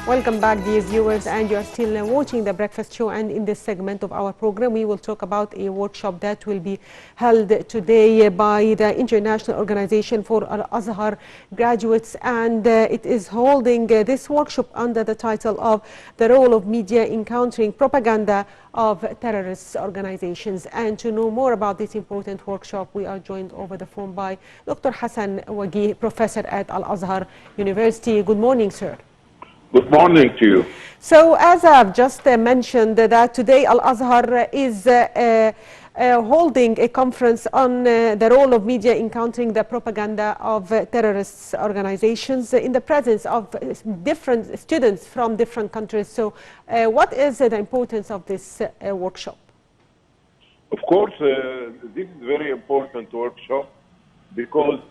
Welcome back, dear viewers, and you are still watching The Breakfast Show. And in this segment of our program, we will talk about a workshop that will be held today by the International Organization for Al-Azhar graduates. And it is holding this workshop under the title of The Role of Media in Countering Propaganda of Terrorist Organizations. And to know more about this important workshop, we are joined over the phone by Dr. Hassan Waguih, professor at Al-Azhar University. Good morning, sir. Good morning to you. So, as I've just mentioned, that today Al-Azhar is holding a conference on the role of media in countering the propaganda of terrorist organizations in the presence of different students from different countries. So, what is the importance of this workshop? Of course, this is a very important workshop because,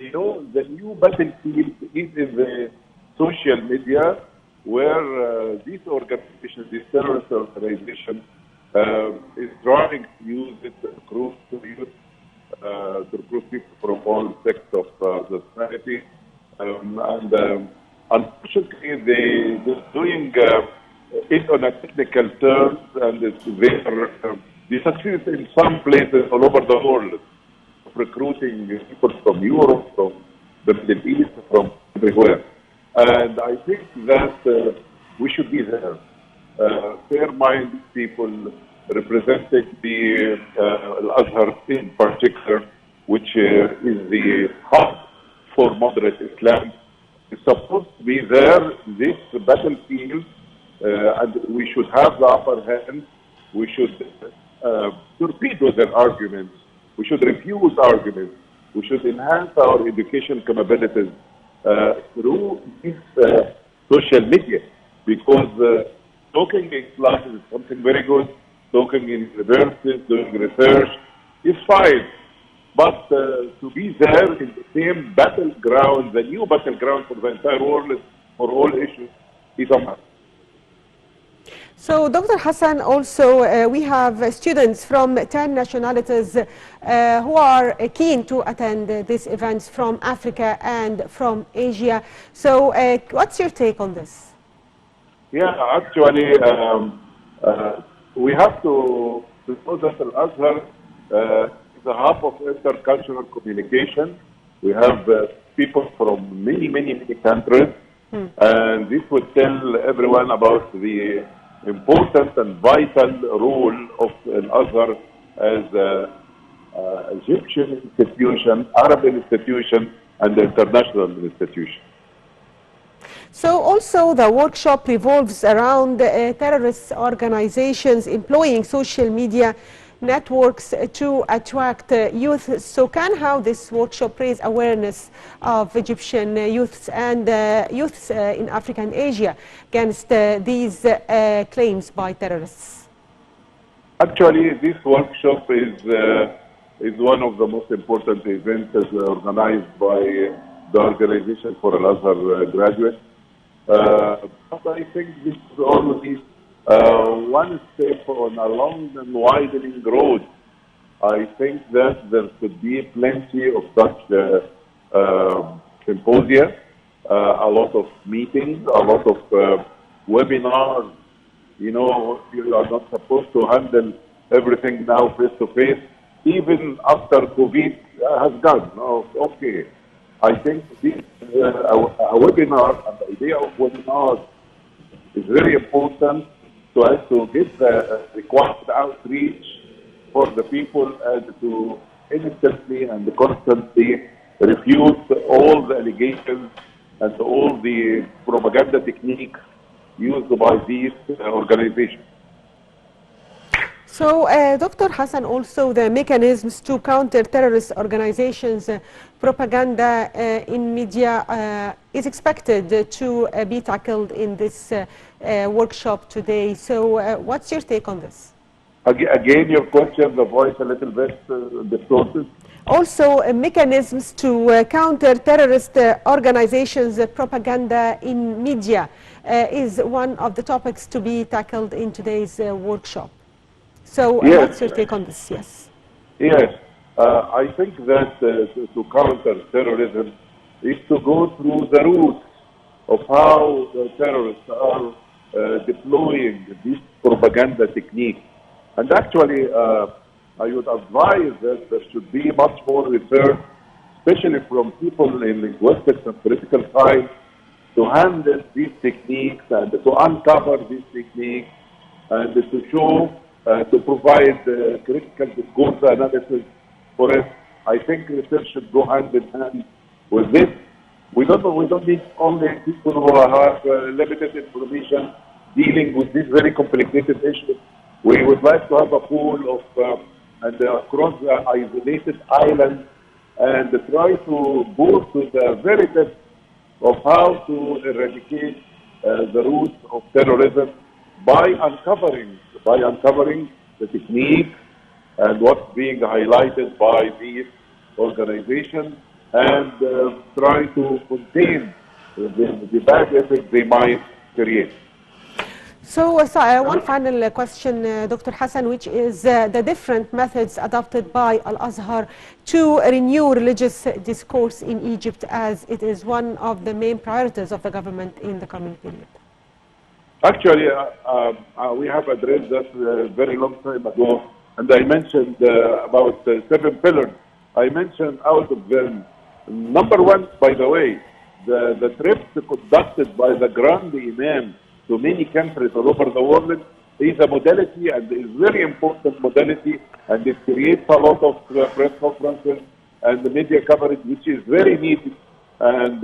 the new battlefield is in the social media, where these organizations, this terrorist organization, is trying to use it to recruit people from all sectors of the society. Unfortunately, they're doing it on a technical terms, and they succeed in some places all over the world, recruiting people from Europe, from the Middle East, from everywhere. And I think that we should be there. Fair-minded people representing the Al-Azhar in particular, which is the hub for moderate Islam, is supposed to be there, this battlefield, and we should have the upper hand. We should torpedo their arguments. We should refuse arguments. We should enhance our education capabilities through this social media, because talking in classes is something very good, talking in universities, doing research is fine, but to be there in the same battleground, the new battleground for the entire world, for all issues, is a must. So, Dr. Hassan, also we have students from 10 nationalities who are keen to attend these events from Africa and from Asia. So, what's your take on this? Yeah, actually, we have to know that Al-Azhar is a hub of intercultural communication. We have people from many countries, and this would tell everyone about the important and vital role of Al-Azhar as an Egyptian institution, Arab institution, and international institution. So also the workshop revolves around terrorist organizations employing social media networks to attract youth. So how this workshop raise awareness of Egyptian youths and youths in Africa and Asia against these claims by terrorists? Actually, this workshop is one of the most important events organized by the Organization for Al-Azhar graduates. But I think this is already one step on a long and widening road. I think that there should be plenty of such symposia, a lot of meetings, a lot of webinars. You are not supposed to handle everything now face to face, even after COVID has gone. Okay. I think this a webinar, and the idea of webinars is very important to get the required outreach for the people and to instantly and constantly refute all the allegations and all the propaganda techniques used by these organizations. So, Dr. Hassan, also the mechanisms to counter terrorist organizations' propaganda in media is expected to be tackled in this workshop today. So, what's your take on this? Again, your question, the voice a little bit distorted. Also, mechanisms to counter terrorist organizations' propaganda in media is one of the topics to be tackled in today's workshop. So, yes. What's your take on this? Yes. Yes. I think that to counter terrorism is to go through the roots of how the terrorists are deploying these propaganda techniques. And actually, I would advise that there should be much more research, especially from people in linguistics and political science, to handle these techniques and to uncover these techniques and to show, to provide critical discourse analysis for it. I think research should go hand in hand with this. We don't need only people who have limited information dealing with these very complicated issues. We would like to have a pool of and across the isolated islands and try to go to the very depth of how to eradicate the roots of terrorism by uncovering the techniques and what's being highlighted by these organizations and try to contain the bad effects they might create. So, one final question, Dr. Hassan, which is the different methods adopted by Al-Azhar to renew religious discourse in Egypt, as it is one of the main priorities of the government in the coming period. Actually, we have addressed that a very long time ago, and I mentioned about 7 pillars. I mentioned out of them, number 1, by the way, the trips conducted by the Grand Imam to many countries all over the world is a modality, and is very important modality, and it creates a lot of press conferences and the media coverage, which is very needed. And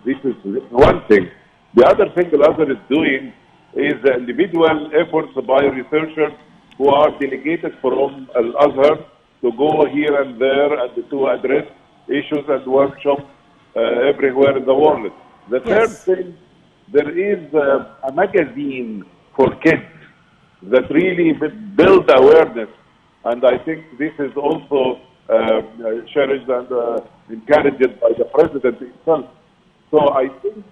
this is one thing. The other thing Al-Azhar is doing is the individual efforts by researchers who are delegated from Al-Azhar to go here and there and to address issues and workshops everywhere in the world. The third thing, there is a magazine for kids that really build awareness, and I think this is also cherished and encouraged by the president himself. So I think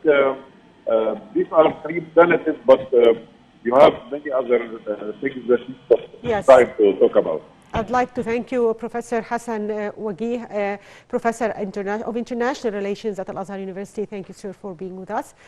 these are 3 alternatives, but you have many other things that need time to talk about. I'd like to thank you, Professor Hassan Waguih, Professor of International Relations at Al-Azhar University. Thank you, sir, for being with us.